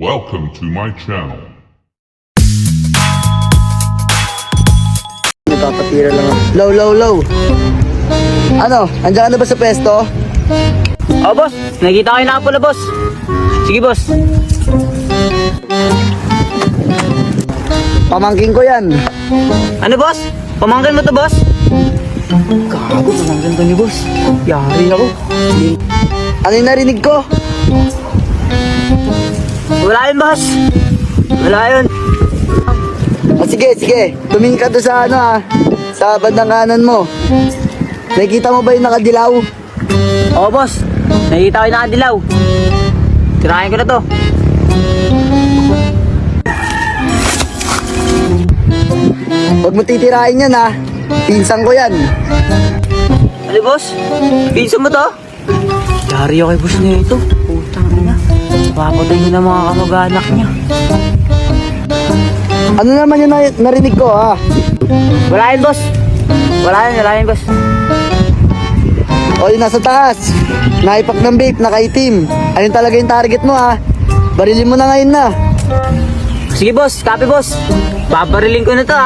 Welcome to my channel. Nagpapatira lang ako. Low. Ano? Andiyan ka na ba sa pesto? Oh, boss. Nakikita kayo na pala, boss. Sige, boss. Pamangking ko yan. Ano, boss? Pamangkin mo to, boss? Gago, pamangkin to ni boss. Yari ako. Ano yung narinig ko? Wala yun, boss. Wala yun. Sige. Tumingin ka doon sa sa bandang kanan mo. Nakikita mo ba yung nakadilaw? Oo, boss. Nakikita ko yung nakadilaw. Tirahin ko na to. Huwag mo titirahin yan Pinsang ko yan. Ano, boss? Pinsa mo to? Yari ako kay boss na ito. Putang ina. Papatay ko na mga kamag-anak niya. Ano naman yung narinig ko Wala yun, boss. Wala yun, boss. O yung nasa taas. Naipak ng vape, nakaitim. Ayun talaga yung target mo Barilin mo na ngayon na. Sige, boss. Copy, boss. Papariling ko na to,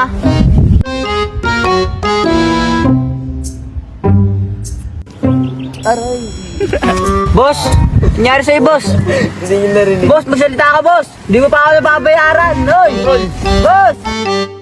Aray. Boss, nangyari sa'yo, boss. Hindi nyo narinig. Boss, magsalita ka, boss. Di mo pa ako nababayaran. Hoy! Boss!